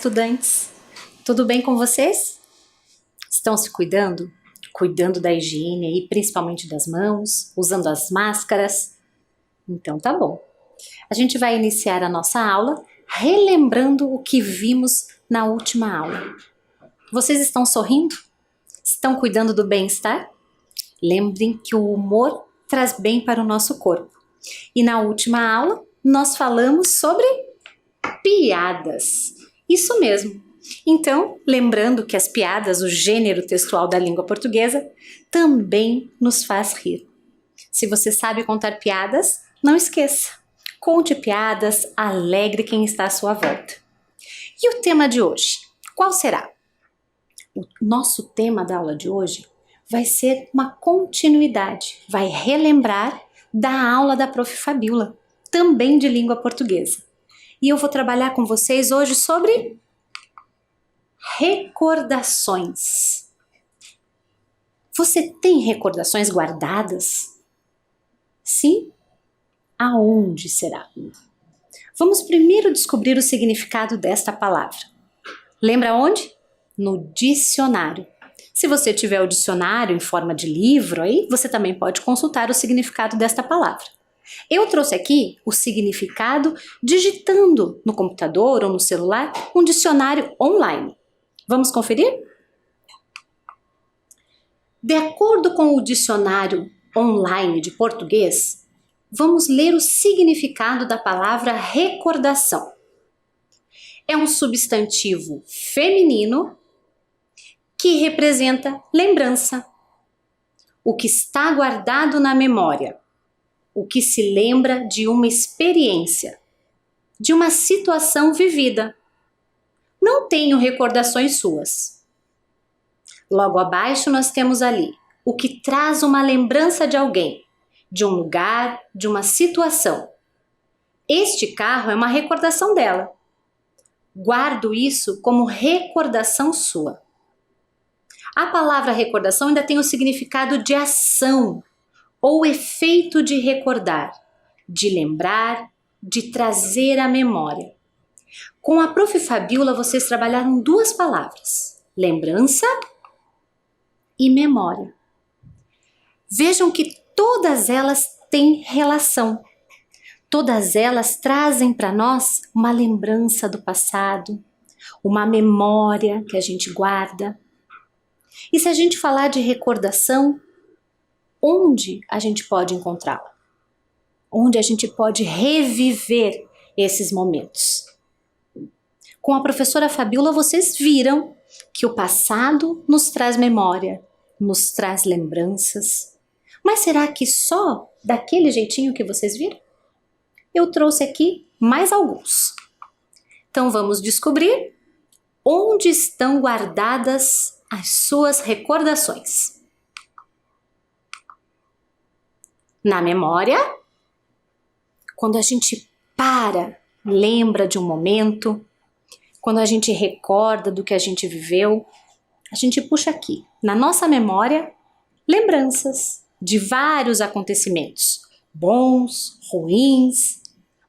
estudantes! Tudo bem com vocês? Estão se cuidando? Cuidando da higiene e principalmente das mãos, usando as máscaras? Então tá bom. A gente vai iniciar a nossa aula relembrando o que vimos na última aula. Vocês estão sorrindo? Estão cuidando do bem-estar? Lembrem que o humor traz bem para o nosso corpo. E na última aula nós falamos sobre piadas. Isso mesmo. Então, lembrando que as piadas, o gênero textual da língua portuguesa, também nos faz rir. Se você sabe contar piadas, não esqueça. Conte piadas, alegre quem está à sua volta. E o tema de hoje? Qual será? O nosso tema da aula de hoje vai ser uma continuidade, vai relembrar da aula da Prof. Fabiola, também de língua portuguesa. E eu vou trabalhar com vocês hoje sobre recordações. Você tem recordações guardadas? Sim? Aonde será? Vamos primeiro descobrir o significado desta palavra. Lembra onde? No dicionário. Se você tiver o dicionário em forma de livro aí, você também pode consultar o significado desta palavra. Eu trouxe aqui o significado digitando no computador ou no celular um dicionário online. Vamos conferir? De acordo com o dicionário online de português, vamos ler o significado da palavra recordação. É um substantivo feminino que representa lembrança, o que está guardado na memória, o que se lembra de uma experiência, de uma situação vivida. Não tenho recordações suas. Logo abaixo nós temos ali o que traz uma lembrança de alguém, de um lugar, de uma situação. Este carro é uma recordação dela. Guardo isso como recordação sua. A palavra recordação ainda tem o significado de ação ou efeito de recordar, de lembrar, de trazer à memória. Com a Prof. Fabiola, vocês trabalharam duas palavras, lembrança e memória. Vejam que todas elas têm relação. Todas elas trazem para nós uma lembrança do passado, uma memória que a gente guarda. E se a gente falar de recordação, onde a gente pode encontrá-la? Onde a gente pode reviver esses momentos? Com a professora Fabiola, vocês viram que o passado nos traz memória, nos traz lembranças. Mas será que só daquele jeitinho que vocês viram? Eu trouxe aqui mais alguns. Então vamos descobrir onde estão guardadas as suas recordações. Na memória, quando a gente lembra de um momento, quando a gente recorda do que a gente viveu, a gente puxa aqui, na nossa memória, lembranças de vários acontecimentos, bons, ruins,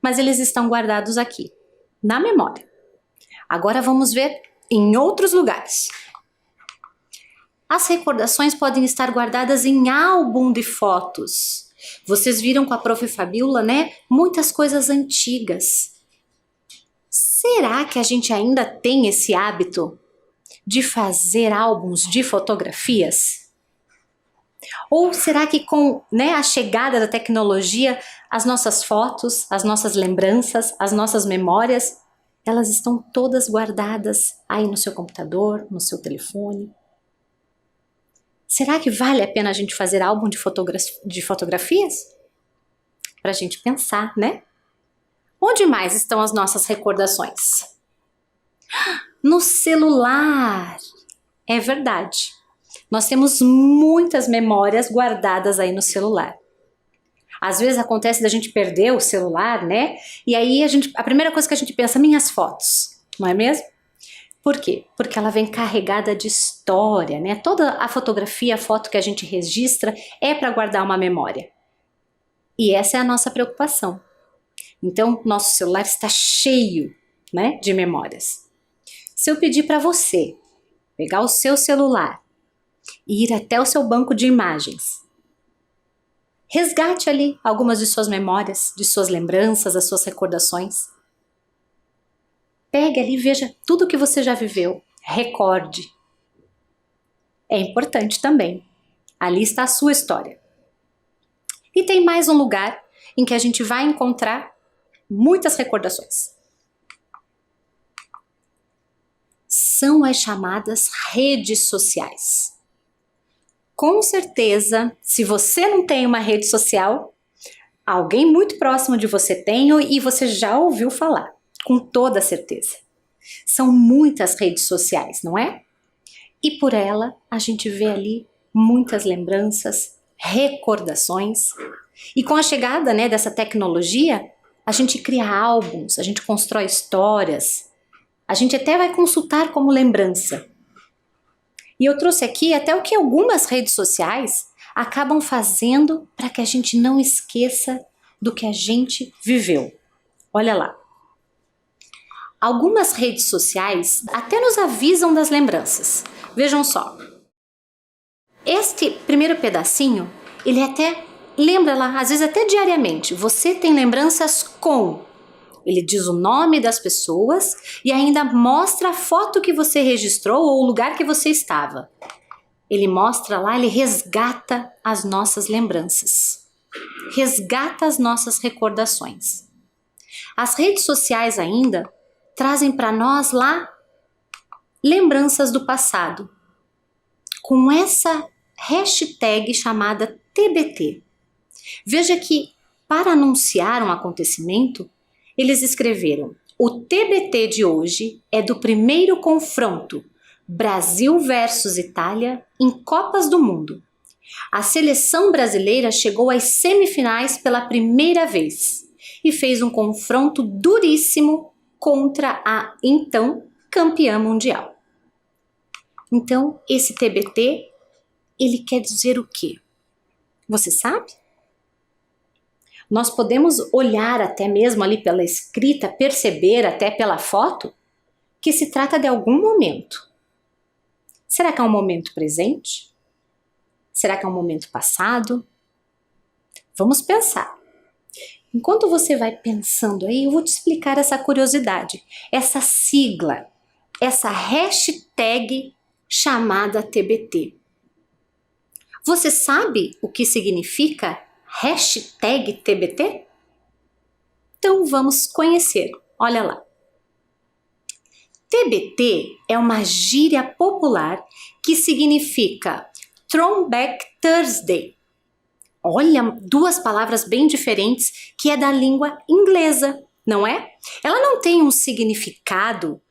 mas eles estão guardados aqui, na memória. Agora vamos ver em outros lugares. As recordações podem estar guardadas em álbum de fotos. Vocês viram com a Prof. Fabiola, né? Muitas coisas antigas. Será que a gente ainda tem esse hábito de fazer álbuns de fotografias? Ou será que com a chegada da tecnologia, as nossas fotos, as nossas lembranças, as nossas memórias, elas estão todas guardadas aí no seu computador, no seu telefone? Será que vale a pena a gente fazer álbum de fotografias? Para a gente pensar, né? Onde mais estão as nossas recordações? No celular! É verdade. Nós temos muitas memórias guardadas aí no celular. Às vezes acontece da gente perder o celular, né? E aí a primeira coisa que a gente pensa, minhas fotos, não é mesmo? Por quê? Porque ela vem carregada de história, né? Toda a fotografia, a foto que a gente registra é para guardar uma memória. E essa é a nossa preocupação. Então, nosso celular está cheio, né, de memórias. Se eu pedir para você pegar o seu celular e ir até o seu banco de imagens, resgate ali algumas de suas memórias, de suas lembranças, as suas recordações. Pegue ali e veja tudo o que você já viveu. Recorde. É importante também. Ali está a sua história. E tem mais um lugar em que a gente vai encontrar muitas recordações. São as chamadas redes sociais. Com certeza, se você não tem uma rede social, alguém muito próximo de você tem e você já ouviu falar, com toda certeza. São muitas redes sociais, não é? E por ela, a gente vê ali muitas lembranças, recordações. E com a chegada, dessa tecnologia, a gente cria álbuns, a gente constrói histórias, a gente até vai consultar como lembrança. E eu trouxe aqui até o que algumas redes sociais acabam fazendo para que a gente não esqueça do que a gente viveu. Olha lá. Algumas redes sociais até nos avisam das lembranças. Vejam só. Este primeiro pedacinho, ele até lembra lá, às vezes até diariamente, você tem lembranças com. Ele diz o nome das pessoas e ainda mostra a foto que você registrou ou o lugar que você estava. Ele mostra lá, ele resgata as nossas lembranças. Resgata as nossas recordações. As redes sociais ainda trazem para nós lá lembranças do passado. Com essa hashtag chamada TBT. Veja que para anunciar um acontecimento, eles escreveram: o TBT de hoje é do primeiro confronto Brasil versus Itália em Copas do Mundo. A seleção brasileira chegou às semifinais pela primeira vez e fez um confronto duríssimo contra a então campeã mundial. Então, esse TBT, ele quer dizer o quê? Você sabe? Nós podemos olhar até mesmo ali pela escrita, perceber até pela foto, que se trata de algum momento. Será que é um momento presente? Será que é um momento passado? Vamos pensar. Enquanto você vai pensando aí, eu vou te explicar essa curiosidade, essa sigla, essa hashtag chamada TBT. Você sabe o que significa hashtag TBT? Então vamos conhecer. Olha lá. TBT é uma gíria popular que significa Throwback Thursday. Olha, duas palavras bem diferentes que é da língua inglesa, não é? Ela não tem um significado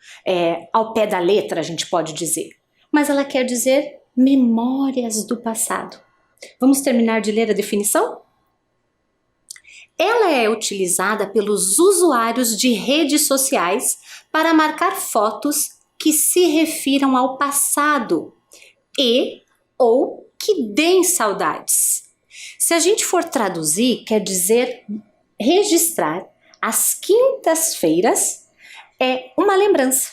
ao pé da letra, a gente pode dizer, mas ela quer dizer memórias do passado. Vamos terminar de ler a definição? Ela é utilizada pelos usuários de redes sociais para marcar fotos que se refiram ao passado e ou que deem saudades. Se a gente for traduzir, quer dizer registrar as quintas-feiras é uma lembrança,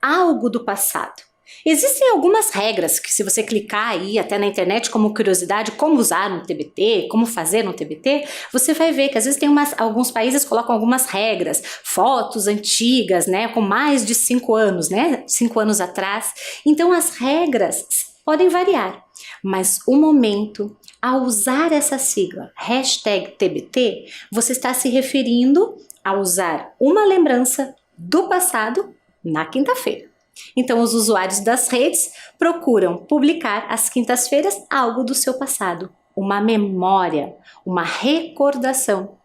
algo do passado. Existem algumas regras que, se você clicar aí até na internet como curiosidade, como usar um TBT, como fazer um TBT, você vai ver que às vezes tem alguns países colocam algumas regras, fotos antigas, com mais de 5 anos, 5 anos atrás. Então as regras podem variar, mas o momento, ao usar essa sigla, hashtag TBT, você está se referindo a usar uma lembrança do passado na quinta-feira. Então, os usuários das redes procuram publicar às quintas-feiras algo do seu passado, uma memória, uma recordação,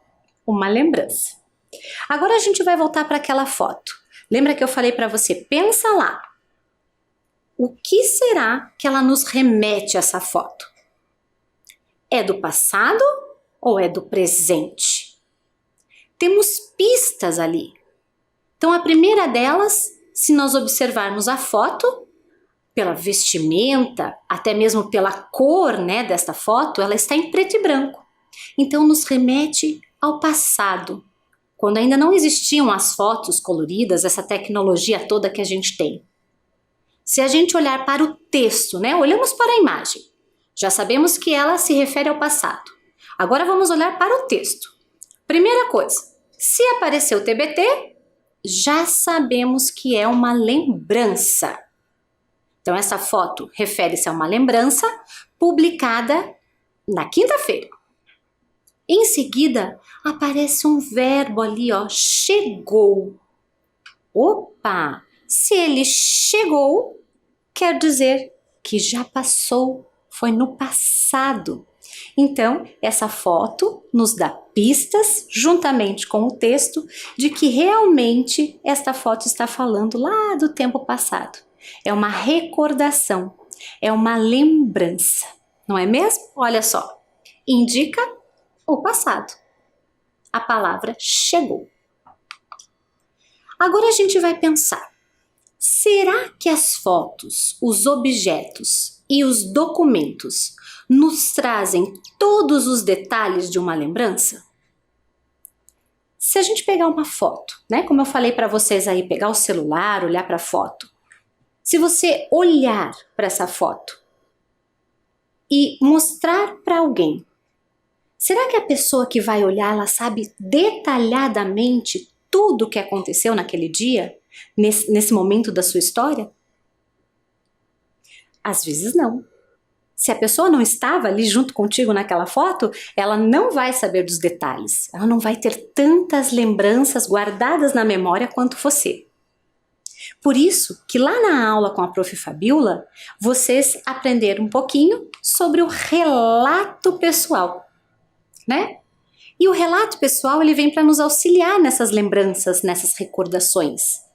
uma lembrança. Agora a gente vai voltar para aquela foto. Lembra que eu falei para você, pensa lá. O que será que ela nos remete a essa foto? É do passado ou é do presente? Temos pistas ali. Então, a primeira delas, se nós observarmos a foto, pela vestimenta, até mesmo pela cor, desta foto, ela está em preto e branco. Então, nos remete ao passado, quando ainda não existiam as fotos coloridas, essa tecnologia toda que a gente tem. Se a gente olhar para o texto, né? Olhamos para a imagem. Já sabemos que ela se refere ao passado. Agora vamos olhar para o texto. Primeira coisa, se apareceu TBT, já sabemos que é uma lembrança. Então essa foto refere-se a uma lembrança publicada na quinta-feira. Em seguida, aparece um verbo ali, ó, chegou. Opa! Se ele chegou, quer dizer que já passou, foi no passado. Então, essa foto nos dá pistas, juntamente com o texto, de que realmente esta foto está falando lá do tempo passado. É uma recordação, é uma lembrança, não é mesmo? Olha só, indica o passado. A palavra chegou. Agora a gente vai pensar. Será que as fotos, os objetos e os documentos nos trazem todos os detalhes de uma lembrança? Se a gente pegar uma foto, né? Como eu falei para vocês aí, pegar o celular, olhar para a foto. Se você olhar para essa foto e mostrar para alguém, será que a pessoa que vai olhar, ela sabe detalhadamente tudo o que aconteceu naquele dia? Nesse momento da sua história? Às vezes não. Se a pessoa não estava ali junto contigo naquela foto, ela não vai saber dos detalhes. Ela não vai ter tantas lembranças guardadas na memória quanto você. Por isso que lá na aula com a Prof. Fabiola, vocês aprenderam um pouquinho sobre o relato pessoal, né? E o relato pessoal, ele vem para nos auxiliar nessas lembranças, nessas recordações.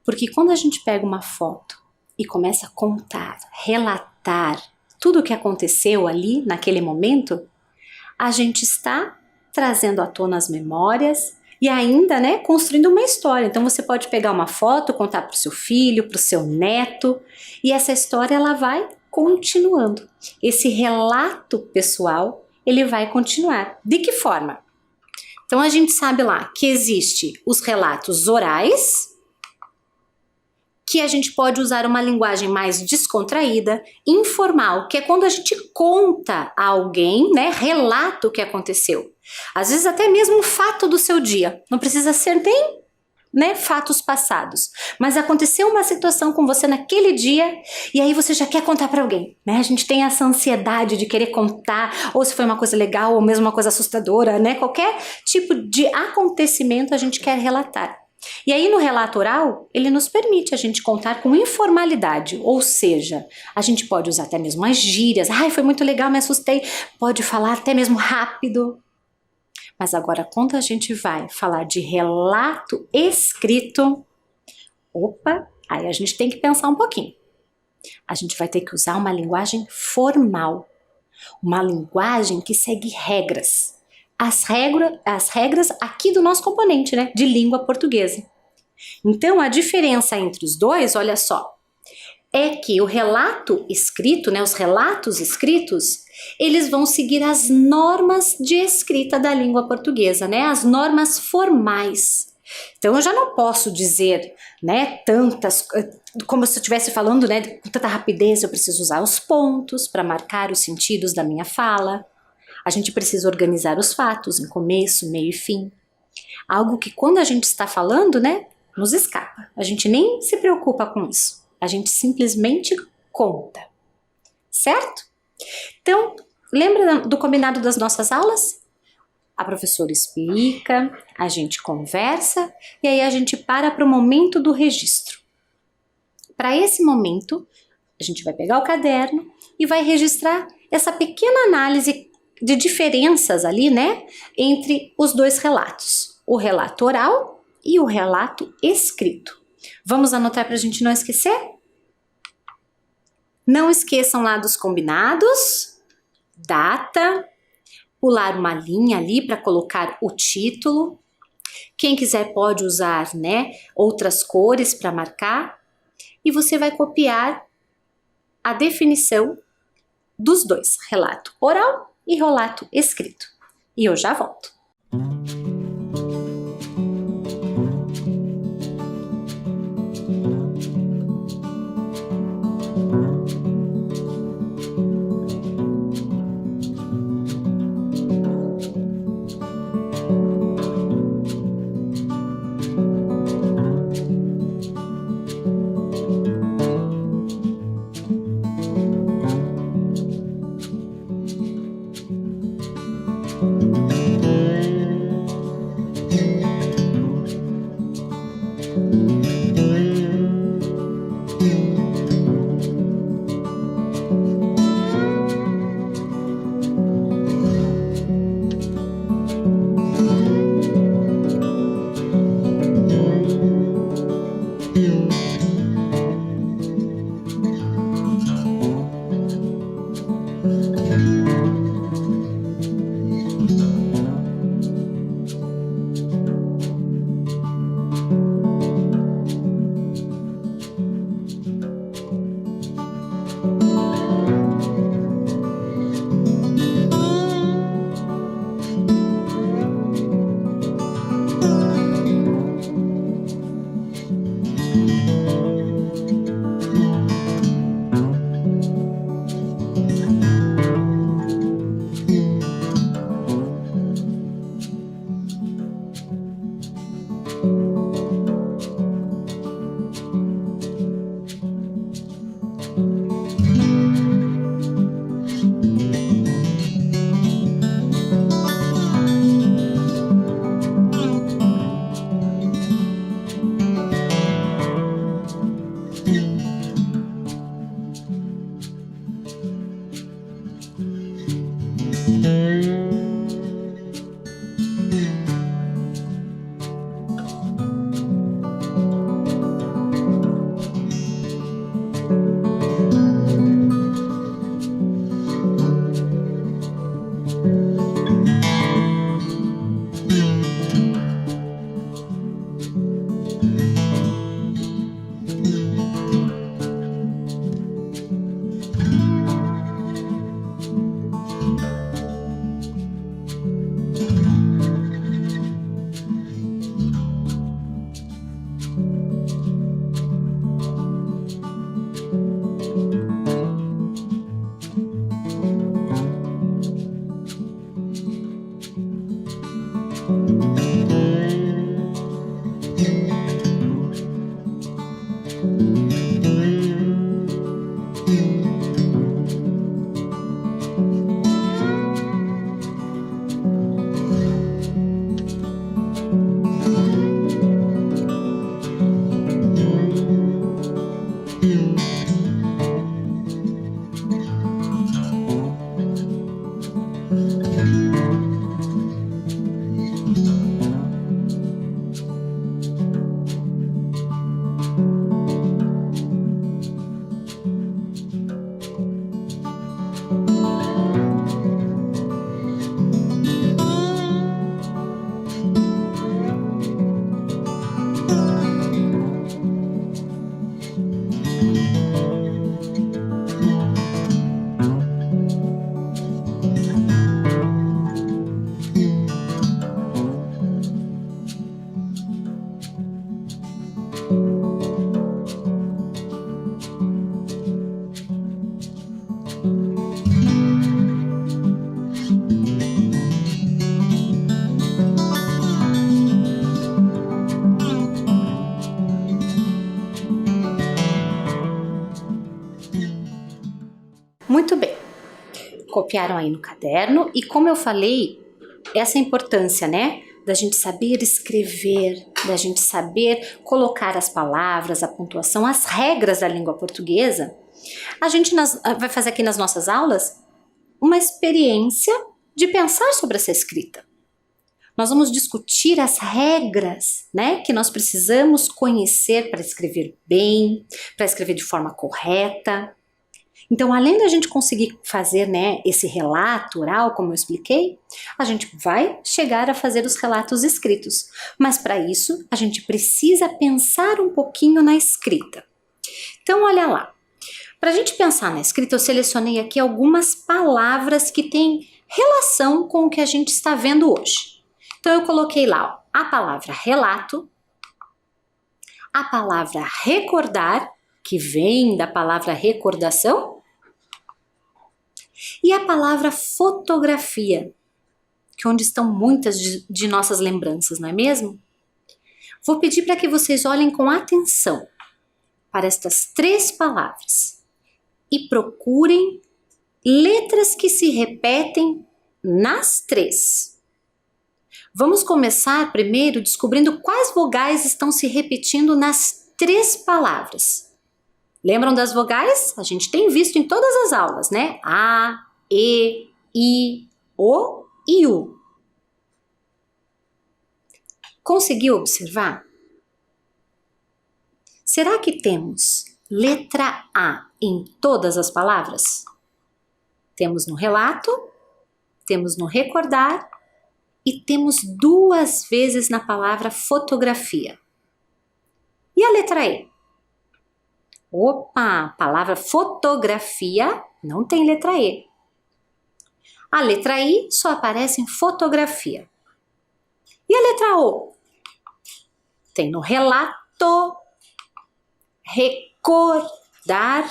Porque quando a gente pega uma foto e começa a contar, relatar tudo o que aconteceu ali naquele momento, a gente está trazendo à tona as memórias e ainda, né, construindo uma história. Então você pode pegar uma foto, contar para o seu filho, para o seu neto, e essa história ela vai continuando. Esse relato pessoal, ele vai continuar. De que forma? Então a gente sabe lá que existe os relatos orais, que a gente pode usar uma linguagem mais descontraída, informal, que é quando a gente conta a alguém, né, relata o que aconteceu. Às vezes até mesmo um fato do seu dia, não precisa ser nem, né, fatos passados, mas aconteceu uma situação com você naquele dia e aí você já quer contar para alguém, né? A gente tem essa ansiedade de querer contar, ou se foi uma coisa legal ou mesmo uma coisa assustadora, né? Qualquer tipo de acontecimento a gente quer relatar. E aí no relato oral, ele nos permite a gente contar com informalidade, ou seja, a gente pode usar até mesmo as gírias, ai, foi muito legal, me assustei, pode falar até mesmo rápido. Mas agora, quando a gente vai falar de relato escrito, opa, aí a gente tem que pensar um pouquinho. A gente vai ter que usar uma linguagem formal, uma linguagem que segue regras. As regras aqui do nosso componente, né, de língua portuguesa. Então, a diferença entre os dois, olha só, é que o relato escrito, né, os relatos escritos, eles vão seguir as normas de escrita da língua portuguesa, né, as normas formais. Então, eu já não posso dizer, né, tantas, como se eu estivesse falando, né, com tanta rapidez, eu preciso usar os pontos para marcar os sentidos da minha fala. A gente precisa organizar os fatos em começo, meio e fim. Algo que quando a gente está falando, né, nos escapa. A gente nem se preocupa com isso. A gente simplesmente conta. Certo? Então, lembra do combinado das nossas aulas? A professora explica, a gente conversa e aí a gente para o momento do registro. Para esse momento, a gente vai pegar o caderno e vai registrar essa pequena análise de diferenças ali, né, entre os dois relatos, o relato oral e o relato escrito. Vamos anotar para a gente não esquecer? Não esqueçam lá dos combinados, data, pular uma linha ali para colocar o título. Quem quiser pode usar, né, outras cores para marcar. E você vai copiar a definição dos dois, relato oral e relato escrito. E eu já volto. Muito bem. Copiaram aí no caderno e, como eu falei, essa importância, né? Da gente saber escrever, da gente saber colocar as palavras, a pontuação, as regras da língua portuguesa. A gente vai fazer aqui nas nossas aulas uma experiência de pensar sobre essa escrita. Nós vamos discutir as regras, né, que nós precisamos conhecer para escrever bem, para escrever de forma correta. Então, além da gente conseguir fazer, né, esse relato oral, como eu expliquei, a gente vai chegar a fazer os relatos escritos. Mas para isso, a gente precisa pensar um pouquinho na escrita. Então, olha lá. Para a gente pensar na escrita, eu selecionei aqui algumas palavras que têm relação com o que a gente está vendo hoje. Então, eu coloquei lá a palavra relato, a palavra recordar, que vem da palavra recordação, e a palavra fotografia, que é onde estão muitas de nossas lembranças, não é mesmo? Vou pedir para que vocês olhem com atenção para estas 3 palavras e procurem letras que se repetem nas 3. Vamos começar primeiro descobrindo quais vogais estão se repetindo nas 3 palavras. Lembram das vogais? A gente tem visto em todas as aulas, né? A, E, I, O e U. Conseguiu observar? Será que temos letra A em todas as palavras? Temos no relato, temos no recordar e temos 2 vezes na palavra fotografia. E a letra E? Opa, a palavra fotografia não tem letra E. A letra I só aparece em fotografia. E a letra O? Tem no relato, recordar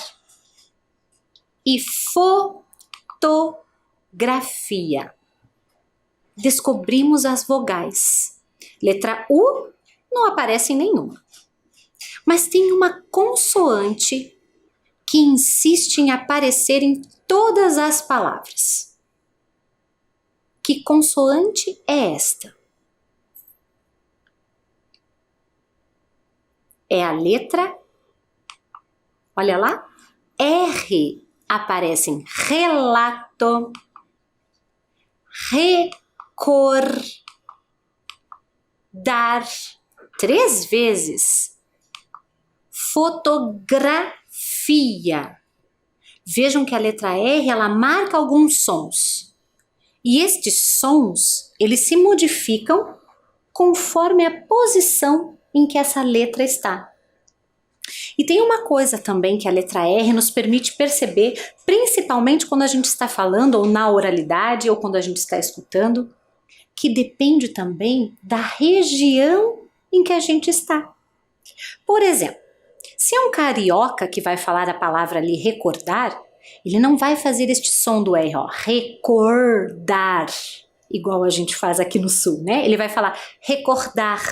e fotografia. Descobrimos as vogais. Letra U não aparece em nenhuma. Mas tem uma consoante que insiste em aparecer em todas as palavras. Que consoante é esta? É a letra, olha lá, R aparece em relato, recordar 3 vezes. Fotografia. Vejam que a letra R, ela marca alguns sons. E estes sons, eles se modificam conforme a posição em que essa letra está. E tem uma coisa também que a letra R nos permite perceber, principalmente quando a gente está falando, ou na oralidade, ou quando a gente está escutando, que depende também da região em que a gente está. Por exemplo, se é um carioca que vai falar a palavra ali recordar, ele não vai fazer este som do R, ó, recordar, igual a gente faz aqui no sul, né? Ele vai falar recordar,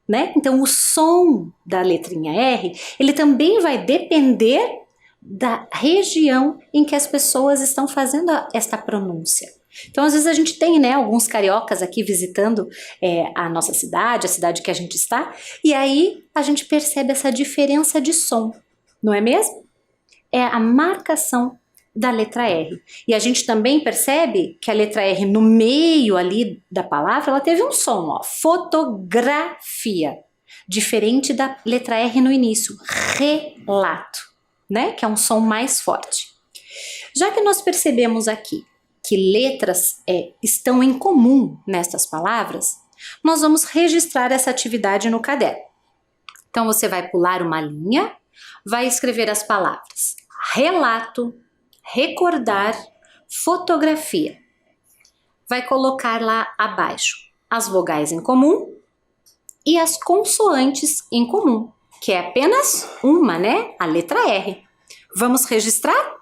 né? Então o som da letrinha R, ele também vai depender da região em que as pessoas estão fazendo esta pronúncia. Então, às vezes a gente tem, né, alguns cariocas aqui visitando a nossa cidade, a cidade que a gente está, e aí a gente percebe essa diferença de som, não é mesmo? É a marcação da letra R. E a gente também percebe que a letra R no meio ali da palavra, ela teve um som, ó, fotografia, diferente da letra R no início, relato, né, que é um som mais forte. Já que nós percebemos aqui que letras estão em comum nestas palavras, nós vamos registrar essa atividade no caderno. Então, você vai pular uma linha, vai escrever as palavras relato, recordar, fotografia. Vai colocar lá abaixo as vogais em comum e as consoantes em comum, que é apenas uma, né? A letra R. Vamos registrar?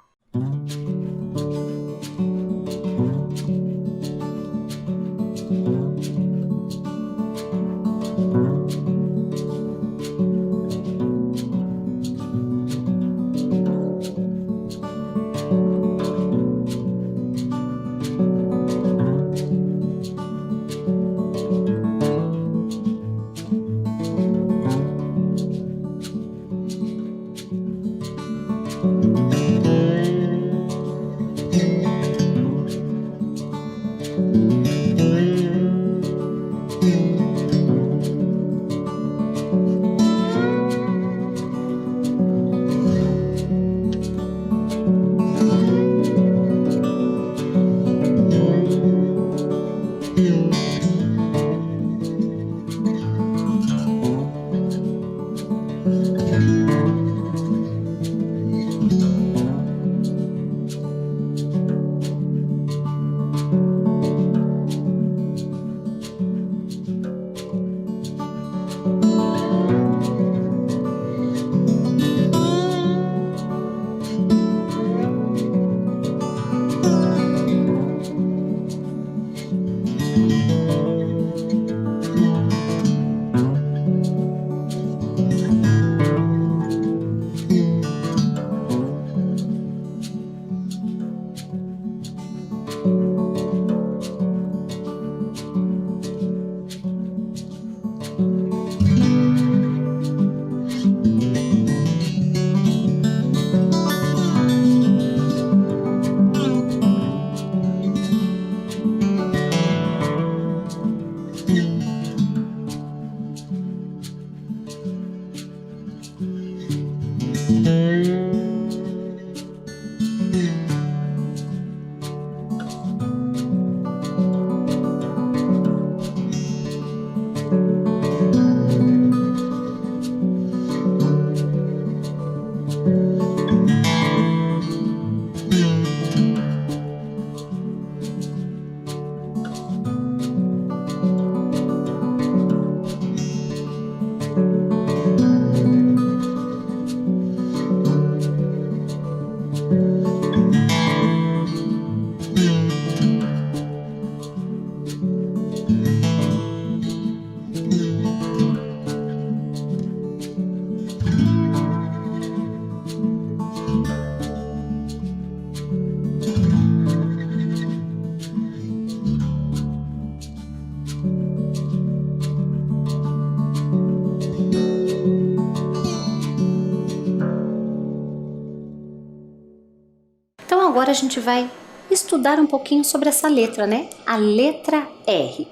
Então agora a gente vai estudar um pouquinho sobre essa letra, né? A letra R.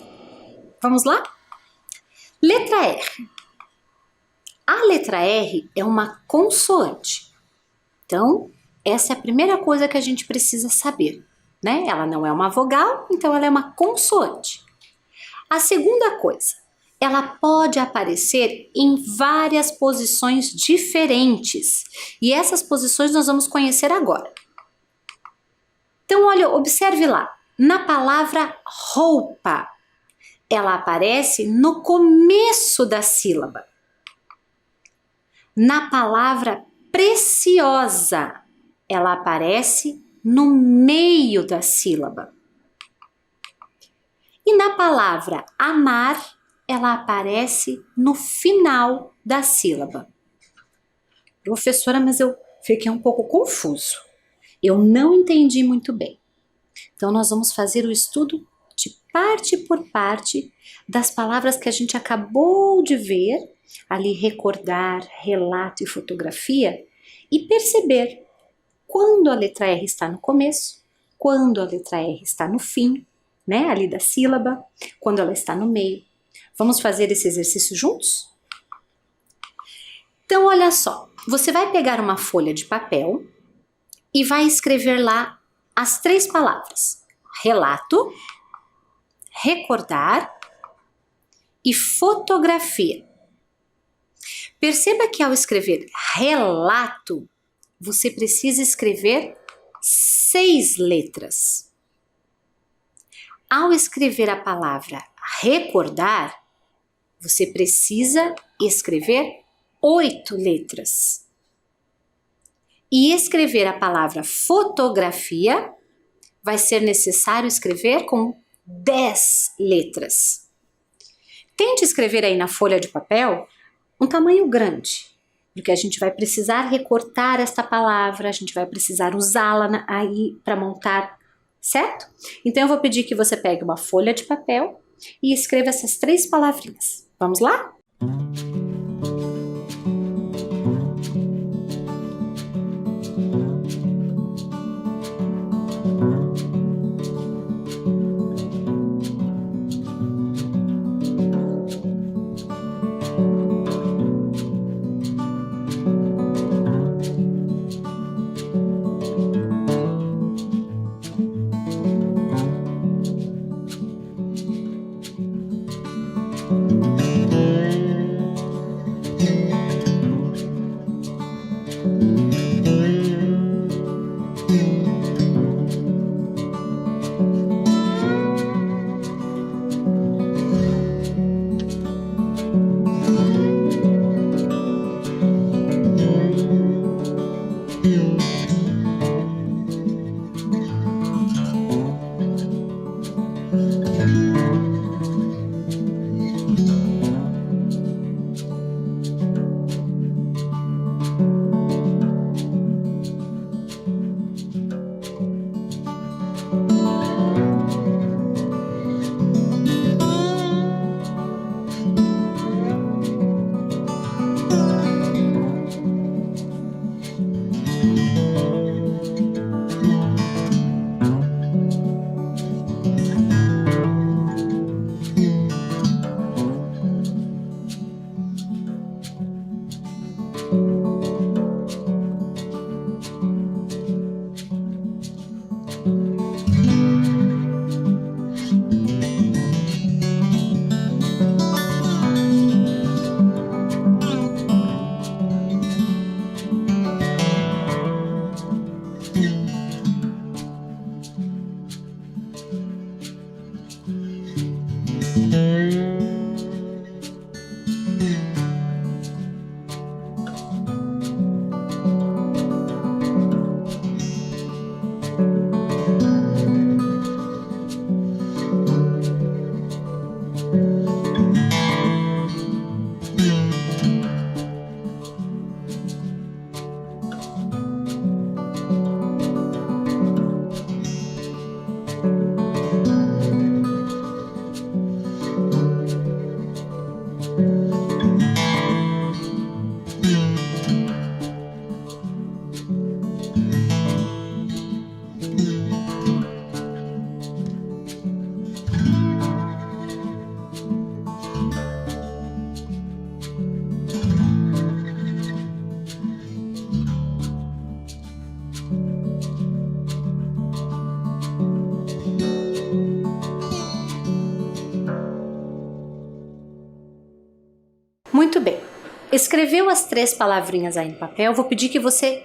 Vamos lá? Letra R. A letra R é uma consoante. Então, essa é a primeira coisa que a gente precisa saber, né? Ela não é uma vogal, então ela é uma consoante. A segunda coisa, ela pode aparecer em várias posições diferentes. E essas posições nós vamos conhecer agora. Então, olha, observe lá, na palavra roupa, ela aparece no começo da sílaba. Na palavra preciosa, ela aparece no meio da sílaba. E na palavra amar, ela aparece no final da sílaba. Professora, mas eu fiquei um pouco confuso. Eu não entendi muito bem. Então, nós vamos fazer o estudo de parte por parte das palavras que a gente acabou de ver, ali recordar, relato e fotografia, e perceber quando a letra R está no começo, quando a letra R está no fim, né, ali da sílaba, quando ela está no meio. Vamos fazer esse exercício juntos? Então, olha só, você vai pegar uma folha de papel e vai escrever lá as 3 palavras: relato, recordar e fotografia. Perceba que ao escrever relato, você precisa escrever 6 letras. Ao escrever a palavra recordar, você precisa escrever 8 letras. E escrever a palavra fotografia, vai ser necessário escrever com 10 letras. Tente escrever aí na folha de papel um tamanho grande, porque a gente vai precisar recortar esta palavra, a gente vai precisar usá-la aí para montar, certo? Então eu vou pedir que você pegue uma folha de papel e escreva essas 3 palavrinhas. Vamos lá? Muito bem. Escreveu as 3 palavrinhas aí no papel, vou pedir que você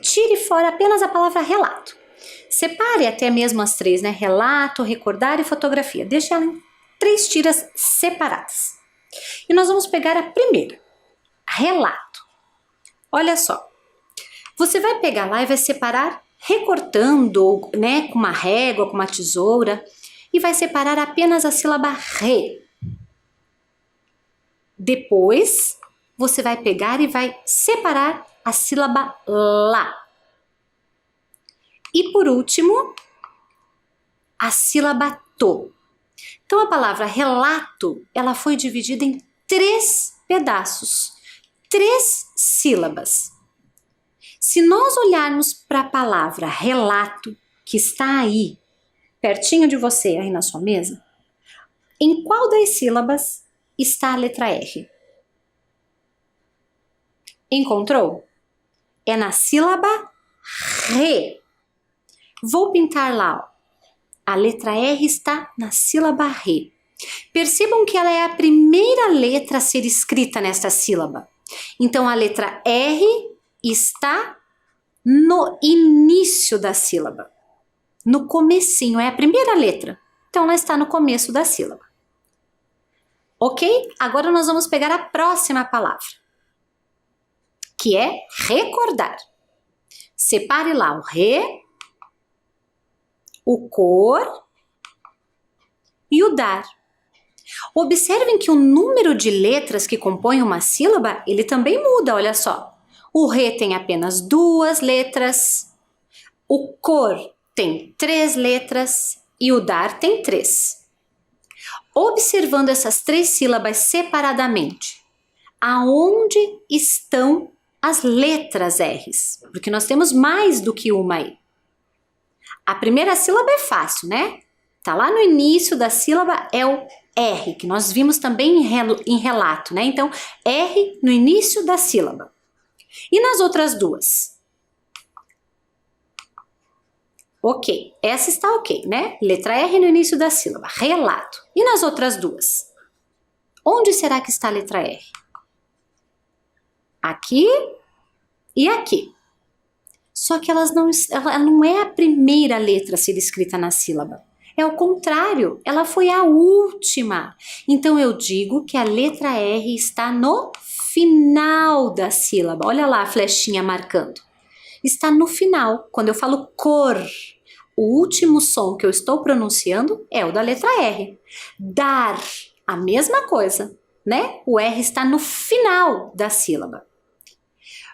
tire fora apenas a palavra relato. Separe até mesmo as 3, né? Relato, recordar e fotografia. Deixe ela em 3 tiras separadas. E nós vamos pegar a primeira, relato. Olha só, você vai pegar lá e vai separar recortando, né? Com uma régua, com uma tesoura, e vai separar apenas a sílaba re. Depois, você vai pegar e vai separar a sílaba lá. E por último, a sílaba to. Então, a palavra relato, ela foi dividida em 3 pedaços, 3 sílabas. Se nós olharmos para a palavra relato, que está aí, pertinho de você, aí na sua mesa, em qual das sílabas está a letra R? Encontrou? É na sílaba re. Vou pintar lá, ó. A letra R está na sílaba re. Percebam que ela é a primeira letra a ser escrita nesta sílaba. Então, a letra R está no início da sílaba. No comecinho, é a primeira letra. Então, ela está no começo da sílaba. Ok? Agora nós vamos pegar a próxima palavra, que é recordar. Separe lá o re, o cor e o dar. Observem que o número de letras que compõem uma sílaba, ele também muda, olha só. O re tem apenas 2 letras, o cor tem 3 letras e o dar tem 3. Observando essas 3 sílabas separadamente, aonde estão as letras R's? Porque nós temos mais do que uma aí. A primeira sílaba é fácil, né? Tá lá no início da sílaba é o R, que nós vimos também em relato, né? Então, R no início da sílaba. E nas outras 2? Ok, essa está ok, né? Letra R no início da sílaba, relato. E nas outras 2? Onde será que está a letra R? Aqui e aqui. Só que ela não é a primeira letra a ser escrita na sílaba. É o contrário, ela foi a última. Então eu digo que a letra R está no final da sílaba. Olha lá a flechinha marcando. Está no final. Quando eu falo cor, o último som que eu estou pronunciando é o da letra R. Dar, a mesma coisa, né? O R está no final da sílaba.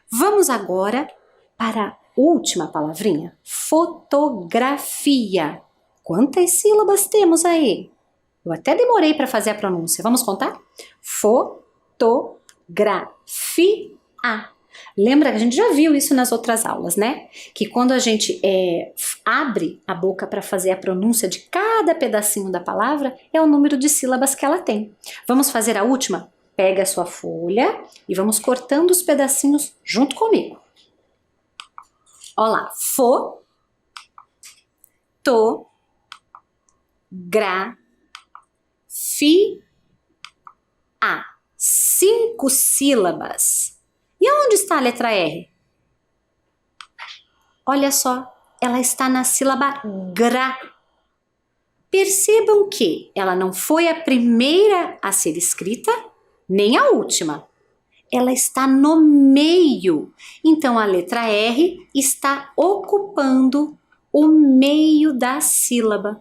Vamos agora para a última palavrinha, fotografia. Quantas sílabas temos aí? Eu até demorei para fazer a pronúncia. Vamos contar? Fotografia. Lembra que a gente já viu isso nas outras aulas, né? Que quando a gente abre a boca para fazer a pronúncia de cada pedacinho da palavra, é o número de sílabas que ela tem. Vamos fazer a última? Pega a sua folha e vamos cortando os pedacinhos junto comigo. Olha lá, fotografia. 5 sílabas. E aonde está a letra R? Olha só, ela está na sílaba gra. Percebam que ela não foi a primeira a ser escrita, nem a última. Ela está no meio. Então, a letra R está ocupando o meio da sílaba.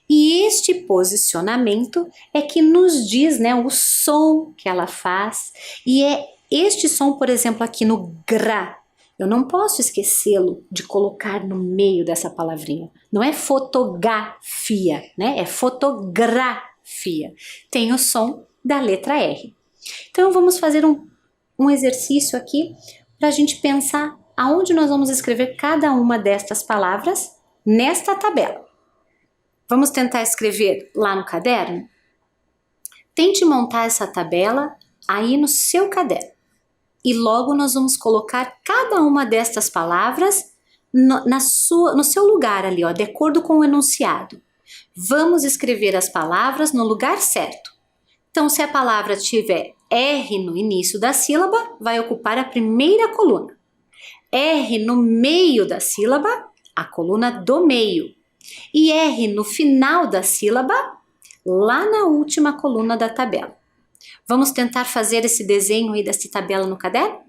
E este posicionamento é que nos diz, né, o som que ela faz. E é este som, por exemplo, aqui no gra. Eu não posso esquecê-lo de colocar no meio dessa palavrinha. Não é fotografia, né? É fotografia. Tem o som da letra R. Então, vamos fazer um exercício aqui para a gente pensar aonde nós vamos escrever cada uma destas palavras nesta tabela. Vamos tentar escrever lá no caderno? Tente montar essa tabela aí no seu caderno. E logo nós vamos colocar cada uma destas palavras no seu lugar ali, ó, de acordo com o enunciado. Vamos escrever as palavras no lugar certo. Então, se a palavra tiver R no início da sílaba, vai ocupar a primeira coluna. R no meio da sílaba, a coluna do meio. E R no final da sílaba, lá na última coluna da tabela. Vamos tentar fazer esse desenho aí dessa tabela no caderno?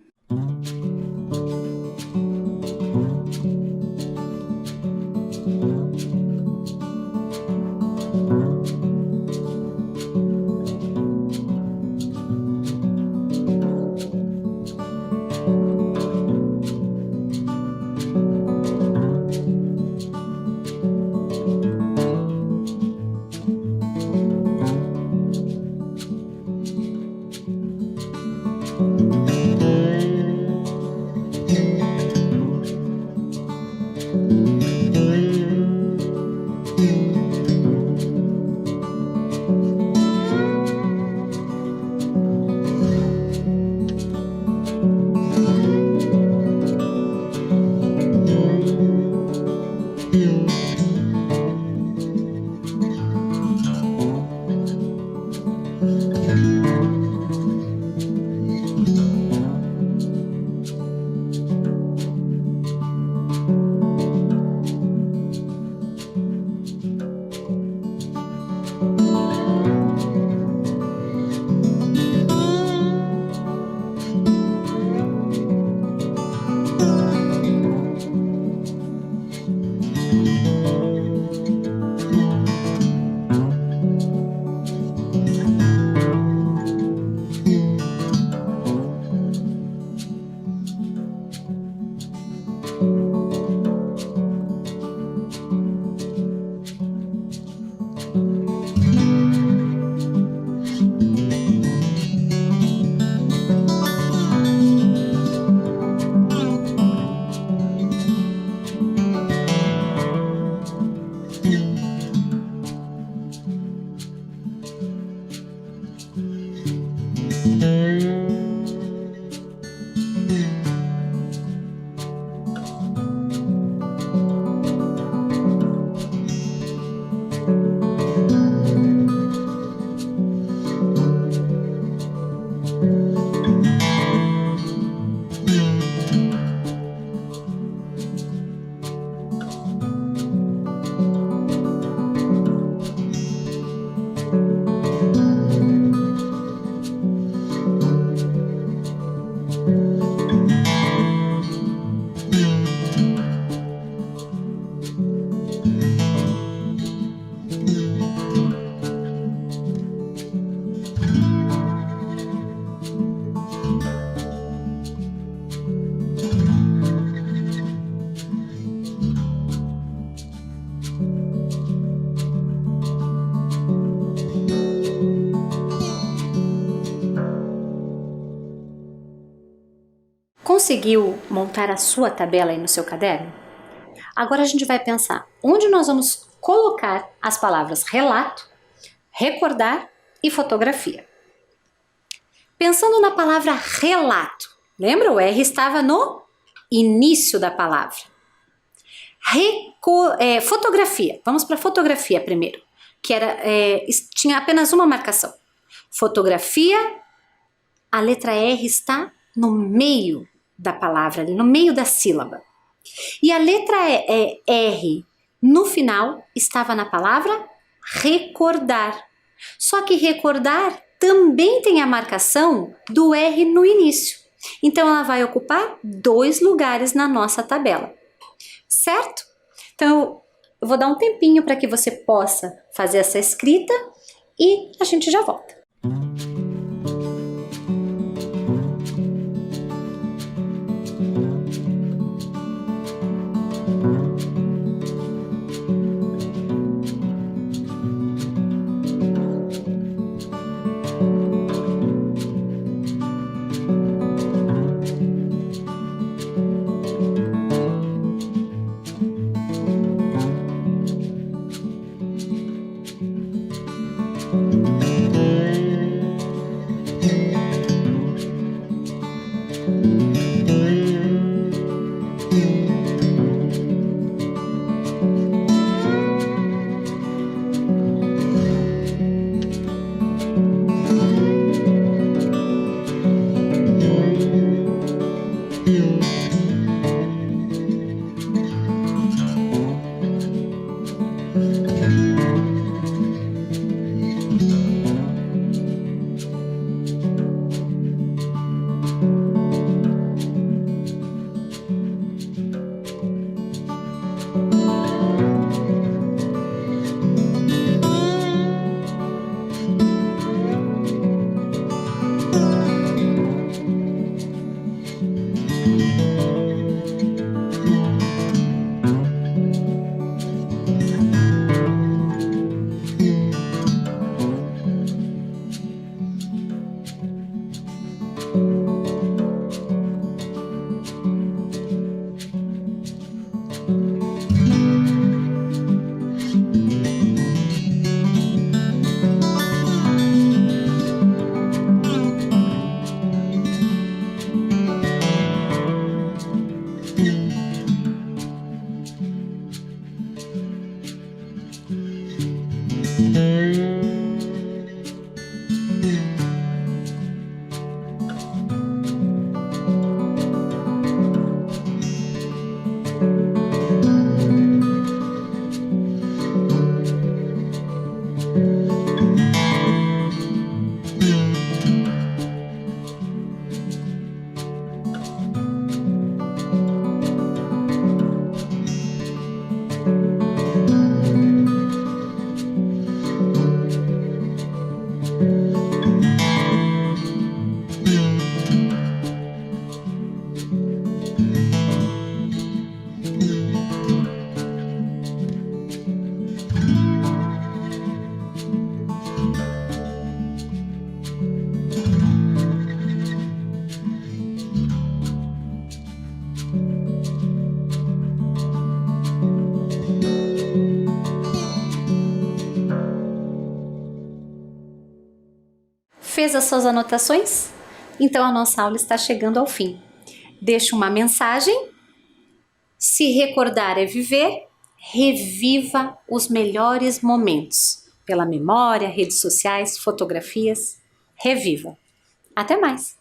Conseguiu montar a sua tabela aí no seu caderno? Agora a gente vai pensar onde nós vamos colocar as palavras relato, recordar e fotografia. Pensando na palavra relato, lembra? O R estava no início da palavra. Fotografia, vamos para fotografia primeiro, que tinha apenas uma marcação. Fotografia, a letra R está no meio da palavra, ali, no meio da sílaba. E a letra R no final estava na palavra recordar. Só que recordar também tem a marcação do R no início. Então ela vai ocupar 2 lugares na nossa tabela. Certo? Então eu vou dar um tempinho para que você possa fazer essa escrita e a gente já volta. Fez as suas anotações? Então a nossa aula está chegando ao fim. Deixo uma mensagem. Se recordar é viver, reviva os melhores momentos. Pela memória, redes sociais, fotografias. Reviva. Até mais!